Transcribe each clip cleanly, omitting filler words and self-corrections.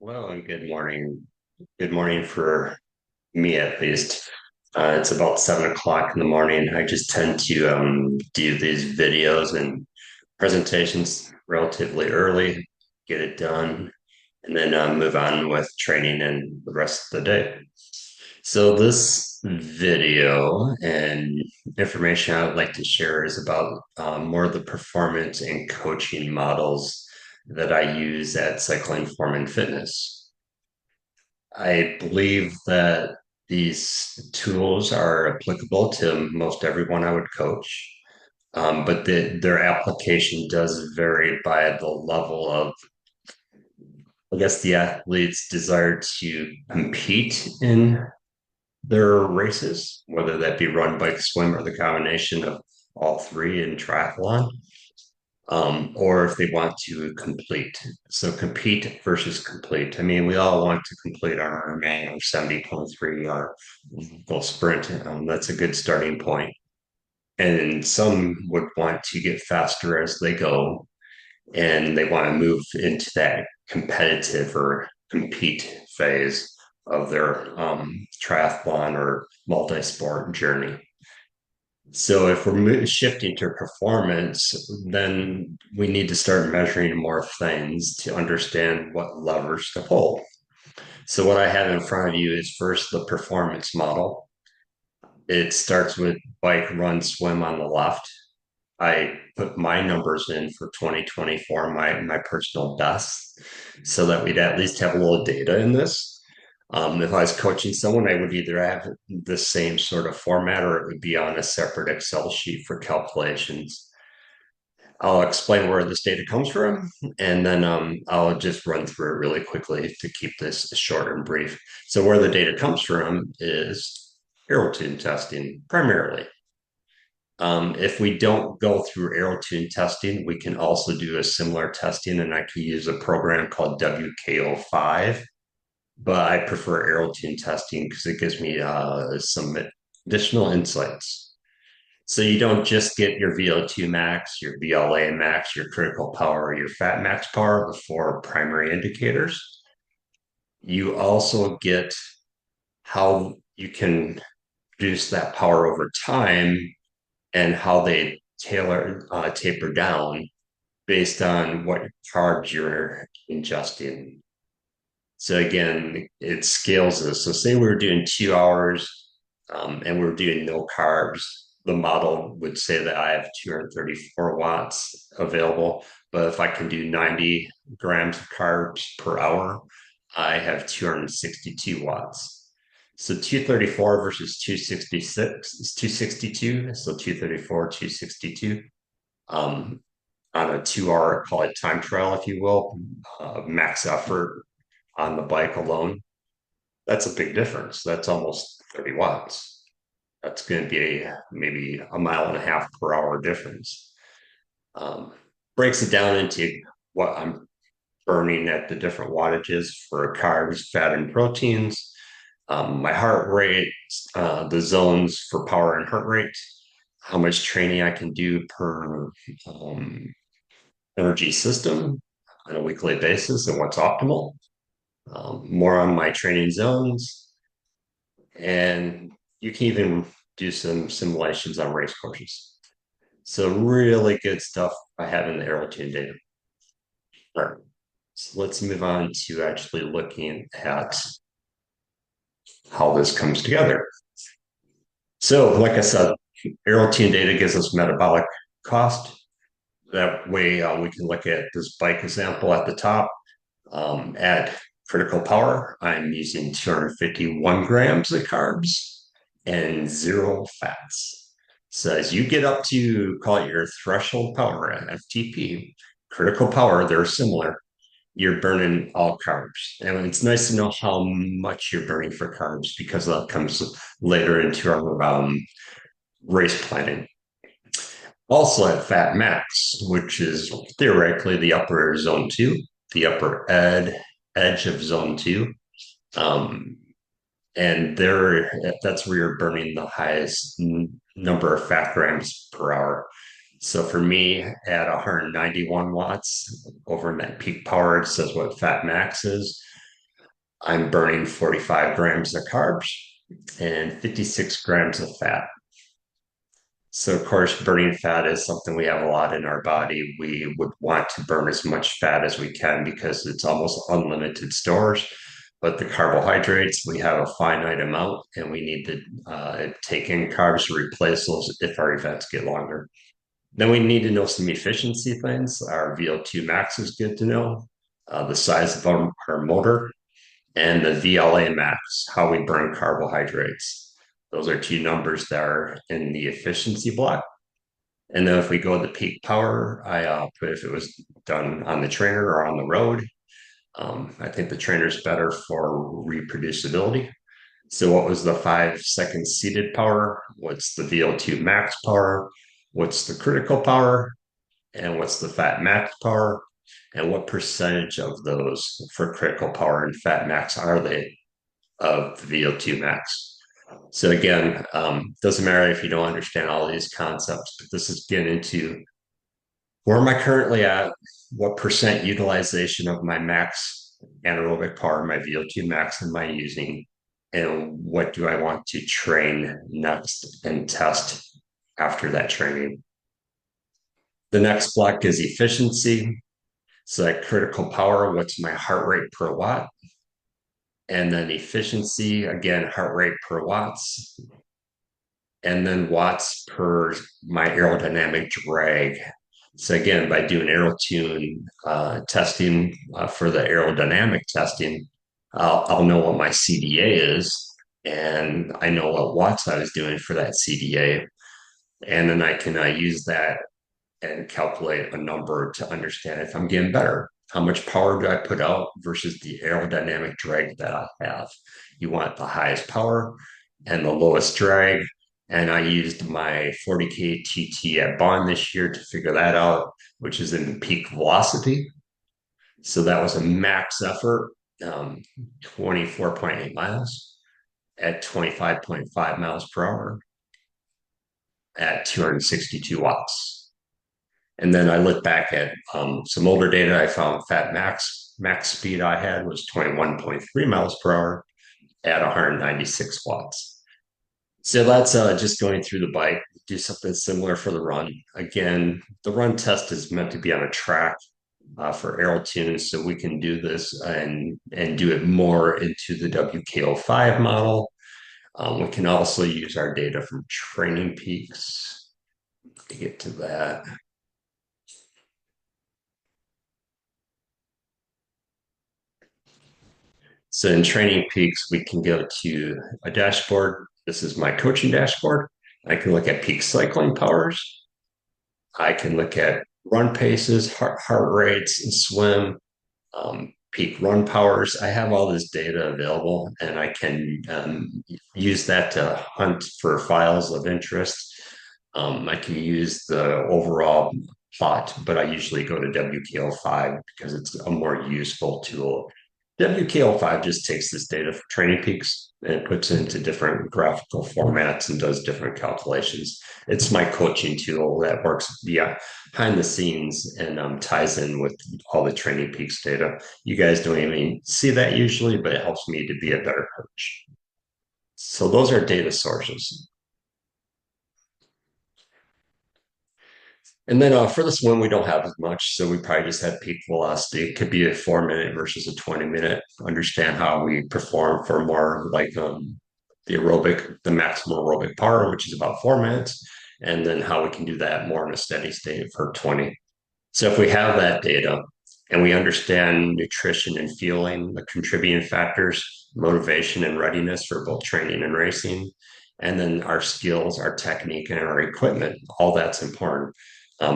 Well, and good morning. Good morning for me, at least. It's about 7 o'clock in the morning. I just tend to do these videos and presentations relatively early, get it done, and then move on with training and the rest of the day. So, this video and information I would like to share is about more of the performance and coaching models that I use at Cycling Form and Fitness. I believe that these tools are applicable to most everyone I would coach, but their application does vary by the level of, I guess, the athlete's desire to compete in their races, whether that be run, bike, swim, or the combination of all three in triathlon, or if they want to complete. So compete versus complete. I mean, we all want to complete our Ironman or 70.3 or full sprint. That's a good starting point. And some would want to get faster as they go, and they want to move into that competitive or compete phase of their triathlon or multi-sport journey. So if we're shifting to performance, then we need to start measuring more things to understand what levers to pull. So what I have in front of you is first the performance model. It starts with bike, run, swim on the left. I put my numbers in for 2024, my personal best, so that we'd at least have a little data in this. If I was coaching someone, I would either have the same sort of format or it would be on a separate Excel sheet for calculations. I'll explain where this data comes from, and then I'll just run through it really quickly to keep this short and brief. So, where the data comes from is AeroTune testing primarily. If we don't go through AeroTune testing, we can also do a similar testing, and I can use a program called WKO5, but I prefer AeroTune testing because it gives me some additional insights. So you don't just get your VO2 max, your VLA max, your critical power, your fat max power, the four primary indicators. You also get how you can reduce that power over time and how they taper down based on what carbs you're ingesting. So again, it scales this. So say we were doing 2 hours and we are doing no carbs. The model would say that I have 234 watts available, but if I can do 90 grams of carbs per hour, I have 262 watts. So 234 versus 266 is 262. So 234, 262. Um, on a 2 hour, call it time trial, if you will, max effort on the bike alone, that's a big difference. That's almost 30 watts. That's going to be maybe a mile and a half per hour difference. Um, Breaks it down into what I'm burning at the different wattages for carbs, fat, and proteins. My heart rate, the zones for power and heart rate, how much training I can do per energy system on a weekly basis, and what's optimal. More on my training zones, and you can even do some simulations on race courses. So really good stuff I have in the Aerotune data. All right. So let's move on to actually looking at how this comes together. So like I said, Aerotune data gives us metabolic cost. That way we can look at this bike example at the top. At critical power, I'm using 251 grams of carbs and zero fats. So as you get up to call it your threshold power at FTP, critical power, they're similar. You're burning all carbs. And it's nice to know how much you're burning for carbs because that comes later into our race planning. Also at fat max, which is theoretically the upper zone two, the upper edge of zone two. Um, and there, that's where you're burning the highest number of fat grams per hour. So for me, at 191 watts over in that peak power, it says what fat max is. I'm burning 45 grams of carbs and 56 grams of fat. So, of course, burning fat is something we have a lot in our body. We would want to burn as much fat as we can because it's almost unlimited stores. But the carbohydrates, we have a finite amount, and we need to take in carbs to replace those if our events get longer. Then we need to know some efficiency things. Our VO2 max is good to know, the size of our motor, and the VLA max, how we burn carbohydrates. Those are two numbers that are in the efficiency block. And then if we go to the peak power, I put if it was done on the trainer or on the road. I think the trainer is better for reproducibility. So, what was the 5 second seated power? What's the VO2 max power? What's the critical power? And what's the fat max power? And what percentage of those for critical power and fat max are they of the VO2 max? So again, doesn't matter if you don't understand all these concepts, but this is getting into where am I currently at? What percent utilization of my max anaerobic power, my VO2 max, am I using? And what do I want to train next and test after that training? The next block is efficiency. So at critical power, what's my heart rate per watt? And then efficiency, again, heart rate per watts. And then watts per my aerodynamic drag. So again, by doing aerotune testing for the aerodynamic testing, I'll know what my CDA is, and I know what watts I was doing for that CDA, and then I can use that and calculate a number to understand if I'm getting better. How much power do I put out versus the aerodynamic drag that I have? You want the highest power and the lowest drag. And I used my 40K TT at Bond this year to figure that out, which is in peak velocity. So that was a max effort, 24.8 miles at 25.5 miles per hour at 262 watts. And then I looked back at some older data. I found fat max speed I had was 21.3 miles per hour at 196 watts. So that's just going through the bike. Do something similar for the run. Again, the run test is meant to be on a track for aero tunes, so we can do this and do it more into the WKO5 model. We can also use our data from Training Peaks to get to that. So in Training Peaks, we can go to a dashboard. This is my coaching dashboard. I can look at peak cycling powers. I can look at run paces, heart rates, and swim, peak run powers. I have all this data available, and I can use that to hunt for files of interest. I can use the overall plot, but I usually go to WKO5 because it's a more useful tool. WKO5 just takes this data for Training Peaks and puts it into different graphical formats and does different calculations. It's my coaching tool that works behind the scenes and ties in with all the Training Peaks data. You guys don't even see that usually, but it helps me to be a better coach. So those are data sources. And then for the swim, we don't have as much. So we probably just had peak velocity. It could be a 4 minute versus a 20 minute. Understand how we perform for more like the aerobic, the maximum aerobic power, which is about 4 minutes. And then how we can do that more in a steady state for 20. So if we have that data and we understand nutrition and fueling, the contributing factors, motivation and readiness for both training and racing, and then our skills, our technique, and our equipment, all that's important.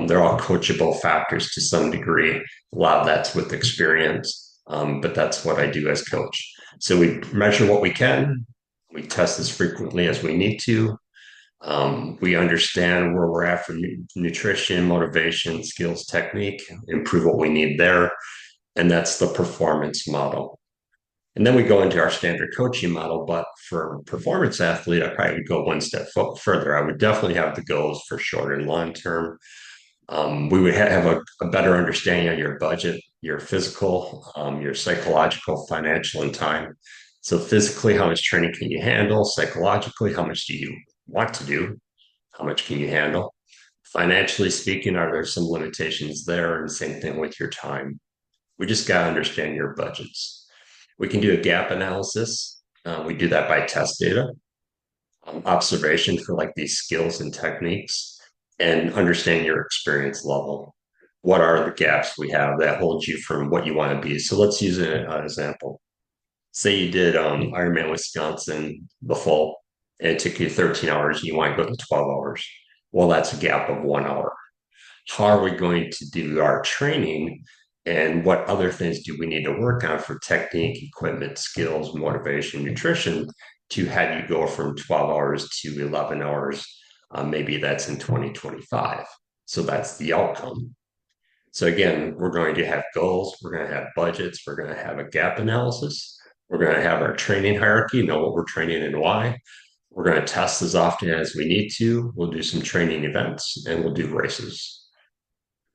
They're all coachable factors to some degree. A lot of that's with experience, but that's what I do as coach. So we measure what we can. We test as frequently as we need to. We understand where we're at for nutrition, motivation, skills, technique, improve what we need there. And that's the performance model. And then we go into our standard coaching model. But for a performance athlete, I probably would go one step further. I would definitely have the goals for short and long term. We would have a better understanding of your budget, your physical, your psychological, financial, and time. So physically, how much training can you handle? Psychologically, how much do you want to do? How much can you handle? Financially speaking, are there some limitations there? And same thing with your time. We just got to understand your budgets. We can do a gap analysis. We do that by test data, observation for like these skills and techniques, and understand your experience level. What are the gaps we have that hold you from what you want to be? So let's use an example. Say you did Ironman Wisconsin the fall, and it took you 13 hours, and you want to go to 12 hours. Well, that's a gap of 1 hour. How are we going to do our training, and what other things do we need to work on for technique, equipment, skills, motivation, nutrition to have you go from 12 hours to 11 hours? Maybe that's in 2025. So that's the outcome. So again, we're going to have goals, we're going to have budgets, we're going to have a gap analysis, we're going to have our training hierarchy, know what we're training and why. We're going to test as often as we need to. We'll do some training events and we'll do races.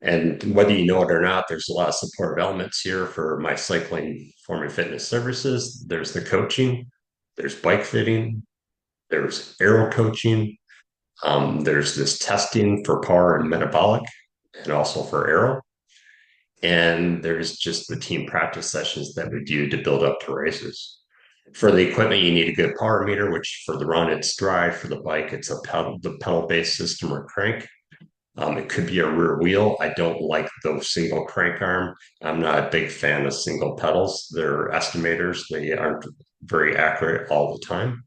And whether you know it or not, there's a lot of supportive elements here for my cycling, form, and fitness services. There's the coaching, there's bike fitting, there's aero coaching, there's this testing for power and metabolic, and also for aero. And there's just the team practice sessions that we do to build up to races. For the equipment, you need a good power meter, which for the run, it's Stride. For the bike, it's the pedal-based system or crank. It could be a rear wheel. I don't like the single crank arm. I'm not a big fan of single pedals. They're estimators. They aren't very accurate all the time.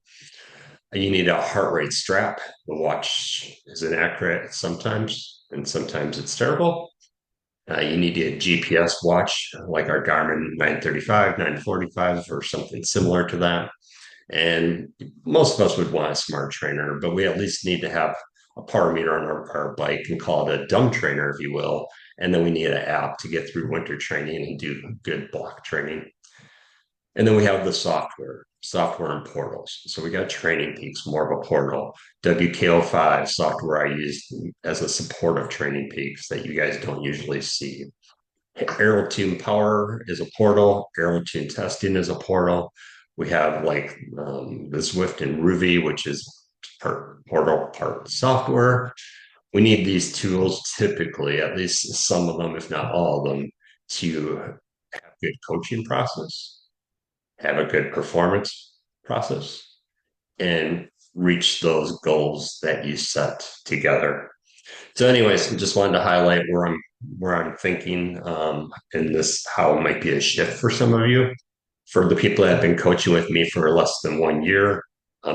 You need a heart rate strap. The watch is inaccurate sometimes, and sometimes it's terrible. You need a GPS watch like our Garmin 935, 945, or something similar to that. And most of us would want a smart trainer, but we at least need to have a power meter on our bike and call it a dumb trainer, if you will. And then we need an app to get through winter training and do good block training. And then we have the software and portals. So we got Training Peaks, more of a portal. WKO5 software I use as a support of Training Peaks that you guys don't usually see. AeroTune Power is a portal. AeroTune Testing is a portal. We have like the Zwift and Ruby, which is part portal, part software. We need these tools typically, at least some of them, if not all of them, to have good coaching process, have a good performance process, and reach those goals that you set together. So, anyways, I just wanted to highlight where I'm thinking, and this how it might be a shift for some of you. For the people that have been coaching with me for less than 1 year,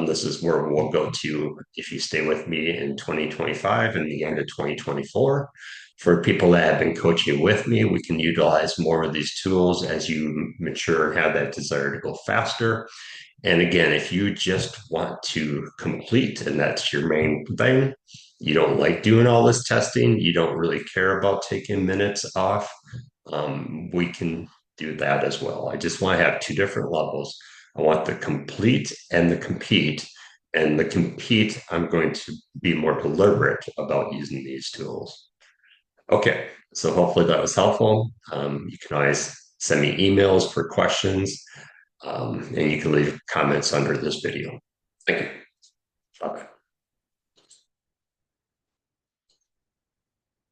this is where we'll go to if you stay with me in 2025 and the end of 2024. For people that have been coaching with me, we can utilize more of these tools as you mature and have that desire to go faster. And again, if you just want to complete and that's your main thing, you don't like doing all this testing, you don't really care about taking minutes off, we can do that as well. I just want to have two different levels. I want the complete and the compete. And the compete, I'm going to be more deliberate about using these tools. Okay, so hopefully that was helpful. You can always send me emails for questions, and you can leave comments under this video. Thank you. Bye.